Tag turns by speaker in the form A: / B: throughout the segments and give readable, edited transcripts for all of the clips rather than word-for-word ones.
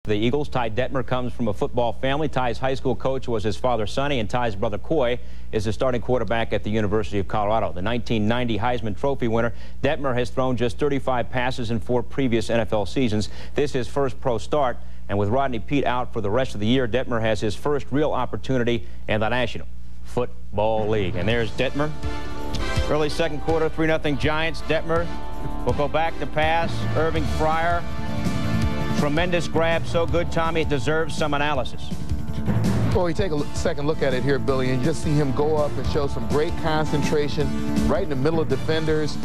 A: The Eagles. Ty Detmer comes from a football family. Ty's high school coach was his father, Sonny, and Ty's brother, Coy, is the starting quarterback at the University of Colorado. The 1990 Heisman Trophy winner, Detmer has thrown just 35 passes in 4 previous NFL seasons. This is his first pro start, and with Rodney Peete out for the rest of the year, Detmer has his first real opportunity in the National Football League. And there's Detmer. Early second quarter, 3-0 Giants. Detmer will go back to pass. Irving Fryer. Tremendous grab, so good, Tommy, it deserves some analysis.
B: Well, you take a second look at it here, Billy, and you just see him go up and show some great concentration right in the middle of defenders.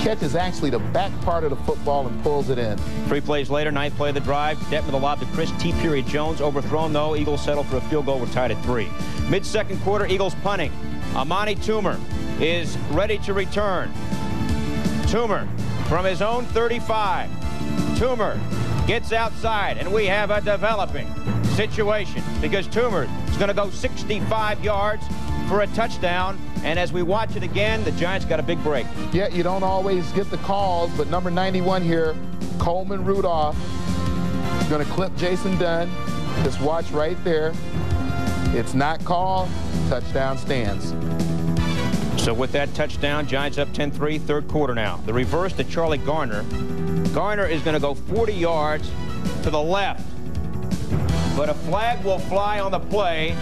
B: Catches actually the back part of the football and pulls it in.
A: 3 plays later, 9th play of the drive. Detmer the lob to Chris T. Jones. Overthrown, though. Eagles settle for a field goal. We're tied at 3. Mid-second quarter, Eagles punting. Amani Toomer is ready to return. Toomer from his own 35. Toomer gets outside, and we have a developing situation because Toomer is going to go 65 yards for a touchdown. And as we watch it again, the Giants got a big break.
B: Yeah, you don't always get the calls, but number 91 here, Coleman Rudolph, is going to clip Jason Dunn. Just watch right there. It's not called. Touchdown stands.
A: So with that touchdown, Giants up 10-3, third quarter now. The reverse to Charlie Garner. Garner is going to go 40 yards to the left. But a flag will fly on the play.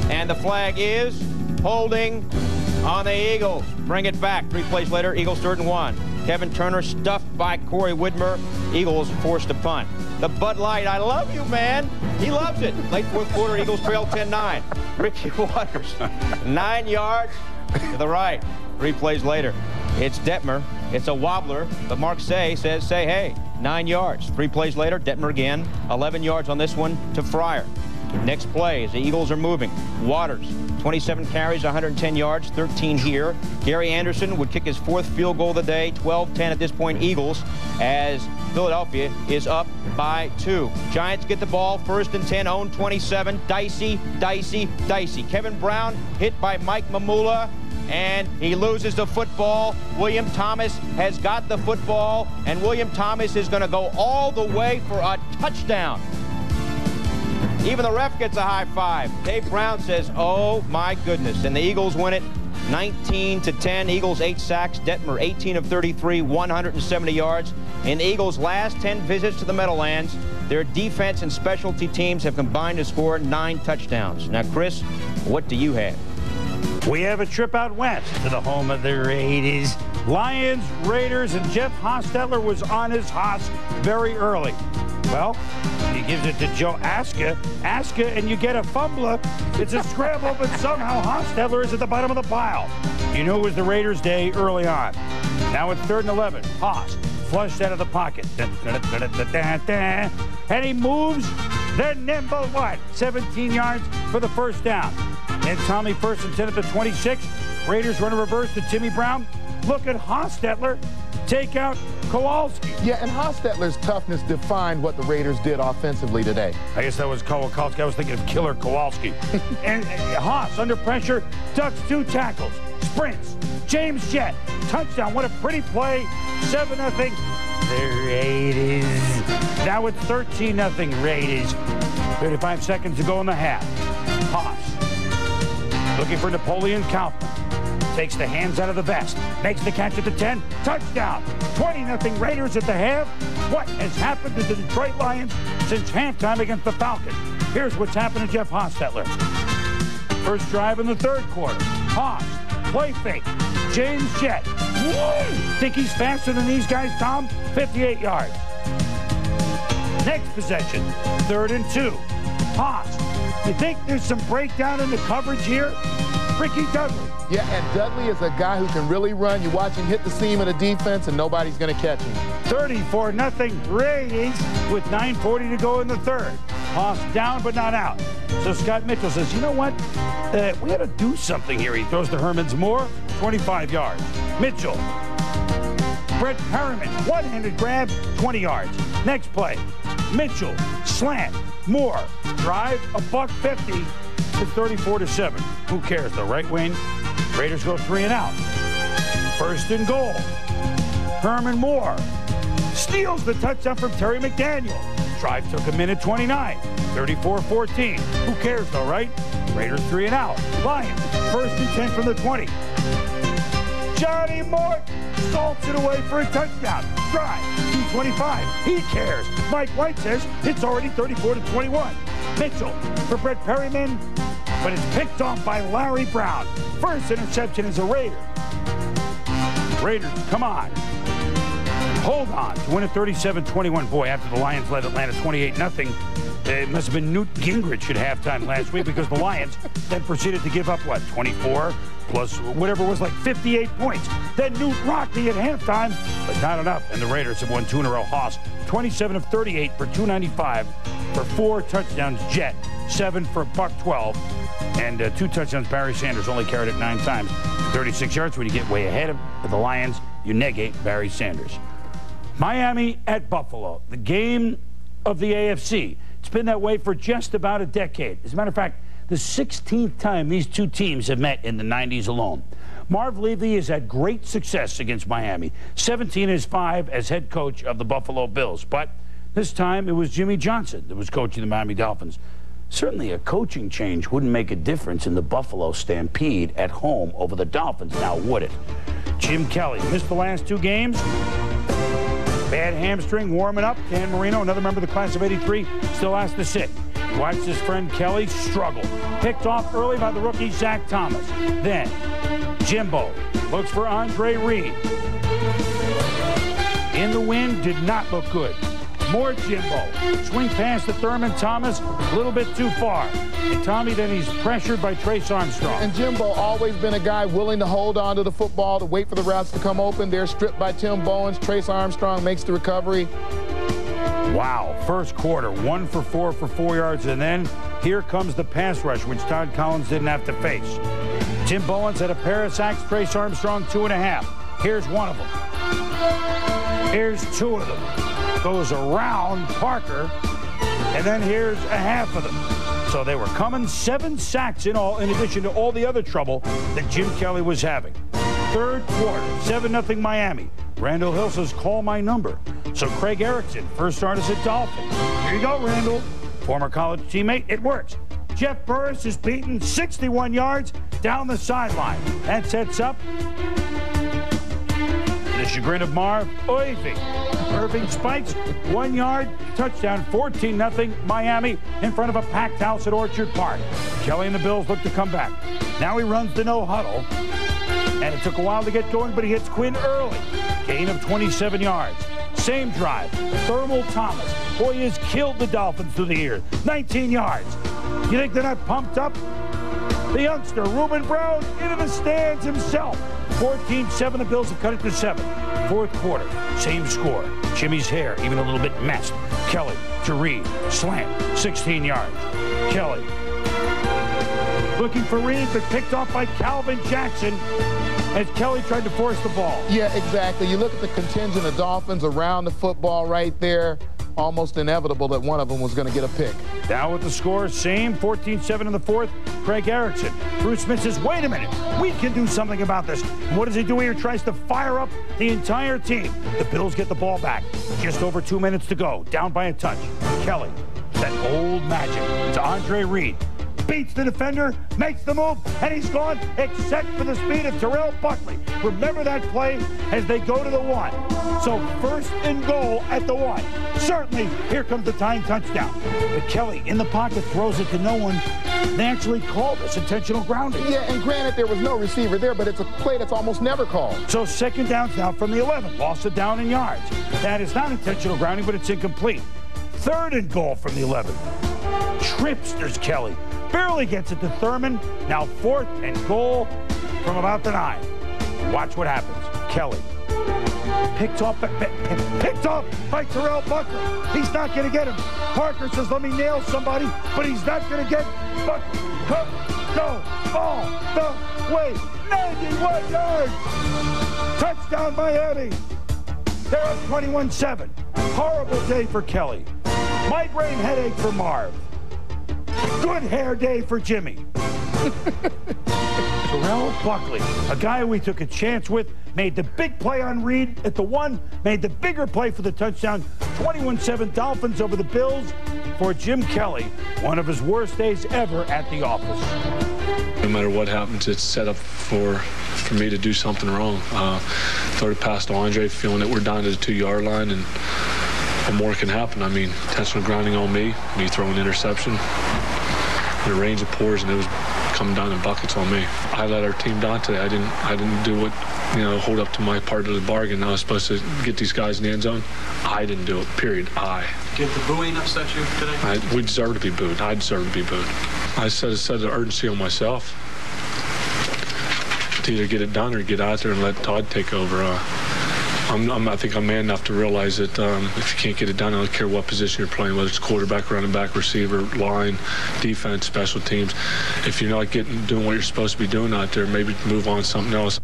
A: And the flag is holding on the Eagles. Bring it back. 3 plays later, Eagles 3rd and 1. Kevin Turner stuffed by Corey Widmer. Eagles forced to punt. The Bud Light, I love you, man. He loves it. Late fourth quarter, Eagles trail 10-9. Ricky Waters, 9 yards to the right. 3 plays later, it's Detmer. It's a wobbler, but Mark Say says, say hey, 9 yards. 3 plays later, Detmer again, 11 yards on this one to Fryer. Next play as the Eagles are moving. Waters, 27 carries, 110 yards, 13 here. Gary Anderson would kick his 4th field goal of the day, 12-10 at this point, Eagles, as Philadelphia is up by 2. Giants get the ball, 1st and 10, own 27. Dicey. Kevin Brown hit by Mike Mamula, and he loses the football. William Thomas has got the football, and William Thomas is going to go all the way for a touchdown. Even the ref gets a high five. Dave Brown says, oh my goodness. And the Eagles win it 19-10. Eagles 8 sacks. Detmer 18 of 33, 170 yards. In the Eagles' last 10 visits to the Meadowlands, their defense and specialty teams have combined to score 9 touchdowns. Now, Chris, what do you have?
C: We have a trip out west to the home of the Raiders. Lions, Raiders, and Jeff Hostetler was on his hoss very early. Well, he gives it to Joe Aska, and you get a fumbler. It's a scramble, but somehow Hostetler is at the bottom of the pile. You knew it was the Raiders' day early on. Now it's 3rd and 11. Haas flushed out of the pocket. And he moves the nimble what? 17 yards for the first down. And Tommy 1st and 10 at the 26. Raiders run a reverse to Timmy Brown. Look at Hostetler take out Kowalski.
B: Yeah, and Hostetler's toughness defined what the Raiders did offensively today.
C: I guess that was Kowalski. I was thinking of Killer Kowalski. and Haas, under pressure, ducks 2 tackles, sprints. James Jett, touchdown. What a pretty play. 7-0. The Raiders. Now it's 13-0 Raiders. 35 seconds to go in the half. Haas looking for Napoleon Kaufman. Takes the hands out of the vest. Makes the catch at the 10. Touchdown. 20-0 Raiders at the half. What has happened to the Detroit Lions since halftime against the Falcons? Here's what's happened to Jeff Hostetler. First drive in the 3rd quarter. Haas. Play fake. James Jett. Think he's faster than these guys, Tom? 58 yards. Next possession. 3rd and 2. Haas. You think there's some breakdown in the coverage here? Ricky Dudley.
B: Yeah, and Dudley is a guy who can really run. You watch him hit the seam of the defense, and nobody's going to catch him.
C: 34-0 Raiders with 9:40 to go in the 3rd. Haas down but not out. So Scott Mitchell says, you know what? We got to do something here. He throws to Hermans Moore, 25 yards. Mitchell. Brett Perriman, one-handed grab, 20 yards. Next play. Mitchell, slant, Moore, drive, $150. It's 34-7. Who cares? The right wing. Raiders go 3 and out. 1st and goal. Herman Moore steals the touchdown from Terry McDaniel. Drive took a minute 29, 34-14. Who cares though, right? Raiders 3 and out. Lions, 1st and 10 from the 20. Johnny Morton salts it away for a touchdown. Drive, 2:25. He cares. Mike White says it's already 34-21. Mitchell for Brett Perryman, but it's picked off by Larry Brown. First interception is a Raider. Raiders, come on. Hold on to win at 37-21. Boy, after the Lions led Atlanta 28-0, it must have been Newt Gingrich at halftime last week because the Lions then proceeded to give up, 24 plus whatever was like 58 points. Then Newt Rockney at halftime, but not enough. And the Raiders have won 2 in a row. Haas, 27 of 38 for 295 for 4 touchdowns. Jet, 7 for $112. And 2 touchdowns. Barry Sanders only carried it 9 times. 36 yards. When you get way ahead of the Lions, you negate Barry Sanders. Miami at Buffalo, the game of the AFC. It's been that way for just about a decade. As a matter of fact, the 16th time these two teams have met in the 90s alone. Marv Levy has had great success against Miami. 17-5 as head coach of the Buffalo Bills. But this time it was Jimmy Johnson that was coaching the Miami Dolphins. Certainly a coaching change wouldn't make a difference in the Buffalo Stampede at home over the Dolphins, now would it? Jim Kelly missed the last 2 games. Bad hamstring, warming up. Dan Marino, another member of the class of '83, still has to sit. Watched his friend Kelly struggle. Picked off early by the rookie Zach Thomas. Then Jimbo looks for Andre Reed. In the wind, did not look good. More Jimbo. Swing pass to Thurman Thomas, a little bit too far. And Tommy, then he's pressured by Trace Armstrong.
B: And Jimbo always been a guy willing to hold on to the football, to wait for the routes to come open. They're stripped by Tim Bowens. Trace Armstrong makes the recovery.
C: Wow. First quarter, 1 for 4 for 4 yards. And then here comes the pass rush, which Todd Collins didn't have to face. Tim Bowens had a pair of sacks. Trace Armstrong, 2.5. Here's one of them. Here's 2 of them. Goes around Parker, and then here's a half of them. So they were coming. 7 sacks in all, in addition to all the other trouble that Jim Kelly was having. Third quarter, 7-0 Miami. Randall Hill says, call my number. So Craig Erickson, first start as a Dolphin. Here you go, Randall. Former college teammate, it works. Jeff Burris is beaten 61 yards down the sideline. That sets up the chagrin of Marv Irving. Irving spikes, 1 yard, touchdown, 14-0 Miami in front of a packed house at Orchard Park. Kelly and the Bills look to come back. Now he runs the no huddle, and it took a while to get going, but he hits Quinn early. Gain of 27 yards. Same drive, Thermal Thomas. Boy, he has killed the Dolphins through the air. 19 yards. You think they're not pumped up? The youngster, Reuben Brown, into the stands himself. 14-7, the Bills have cut it to 7. Fourth quarter, same score. Jimmy's hair, even a little bit messed. Kelly to Reed, slant, 16 yards. Kelly looking for Reed, but picked off by Calvin Jackson as Kelly tried to force the ball.
B: Yeah, exactly. You look at the contingent of Dolphins around the football right there. Almost inevitable that one of them was going to get a pick.
C: Now with the score, same, 14-7 in the fourth. Craig Erickson. Bruce Smith says, wait a minute, we can do something about this. And what does he do here? Tries to fire up the entire team. The Bills get the ball back. Just over 2 minutes to go. Down by a touch. Kelly, that old magic. It's Andre Reed. Beats the defender, makes the move, and he's gone, except for the speed of Terrell Buckley. Remember that play as they go to the 1. So 1st and goal at the 1. Certainly, here comes the tying touchdown. But Kelly, in the pocket, throws it to no one. They actually called this intentional grounding.
B: Yeah, and granted, there was no receiver there, but it's a play that's almost never called.
C: So 2nd down now from the 11. Lost it down in yards. That is not intentional grounding, but it's incomplete. 3rd and goal from the 11. Tripsters Kelly. Barely gets it to Thurman. Now 4th and goal from about the 9. Watch what happens. Kelly picked off by Terrell Buckley. He's not going to get him. Parker says, let me nail somebody, but he's not going to get Buckley. Go all the way. 91 yards. Touchdown Miami. They're up 21-7. Horrible day for Kelly. Migraine headache for Marv. Good hair day for Jimmy. Terrell Buckley, a guy we took a chance with, made the big play on Reed at the 1, made the bigger play for the touchdown. 21-7 Dolphins over the Bills for Jim Kelly, one of his worst days ever at the office.
D: No matter what happens, it's set up for me to do something wrong. Throw it past Andre, feeling that we're down to the 2-yard line, and more can happen. I mean, intentional grounding on me throw an interception, the range of pours, and it was coming down in buckets on me. I let our team down today. I didn't do what, hold up to my part of the bargain. I was supposed to get these guys in the end zone. I didn't do it, period.
E: Did the booing upset you today?
D: We deserve to be booed. I deserve to be booed. I set the urgency on myself to either get it done or get out there and let Todd take over. I think I'm man enough to realize that if you can't get it done, I don't care what position you're playing, whether it's quarterback, running back, receiver, line, defense, special teams. If you're not doing what you're supposed to be doing out there, maybe move on to something else.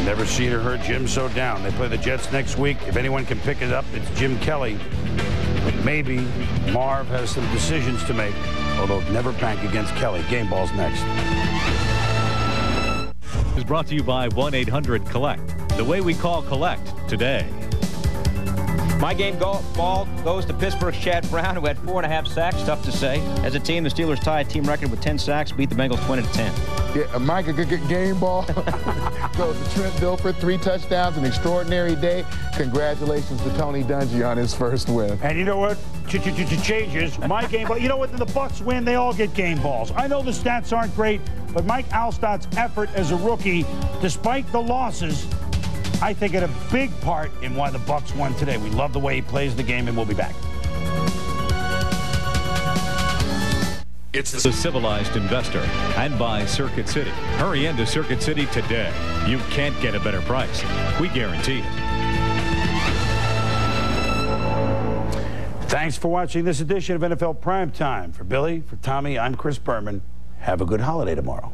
C: Never seen or heard Jim so down. They play the Jets next week. If anyone can pick it up, it's Jim Kelly. But maybe Marv has some decisions to make, although never bank against Kelly. Game Ball's next.
F: Is brought to you by 1-800-COLLECT. The way we call collect today.
A: My game ball goes to Pittsburgh's Chad Brown, who had 4.5 sacks. Tough to say. As a team, the Steelers tied team record with 10 sacks, beat the Bengals 20-10.
B: Yeah, Mike, a good game ball goes to Trent Dilfer, 3 touchdowns, an extraordinary day. Congratulations to Tony Dungy on his first win.
C: And you know what? Changes. My game ball. You know what? The Bucs win, they all get game balls. I know the stats aren't great, but Mike Alstott's effort as a rookie, despite the losses, I think had a big part in why the Bucs won today. We love the way he plays the game, and we'll be back.
F: It's the Civilized Investor and by Circuit City. Hurry into Circuit City today. You can't get a better price. We guarantee it.
C: Thanks for watching this edition of NFL Primetime. For Billy, for Tommy, I'm Chris Berman. Have a good holiday tomorrow.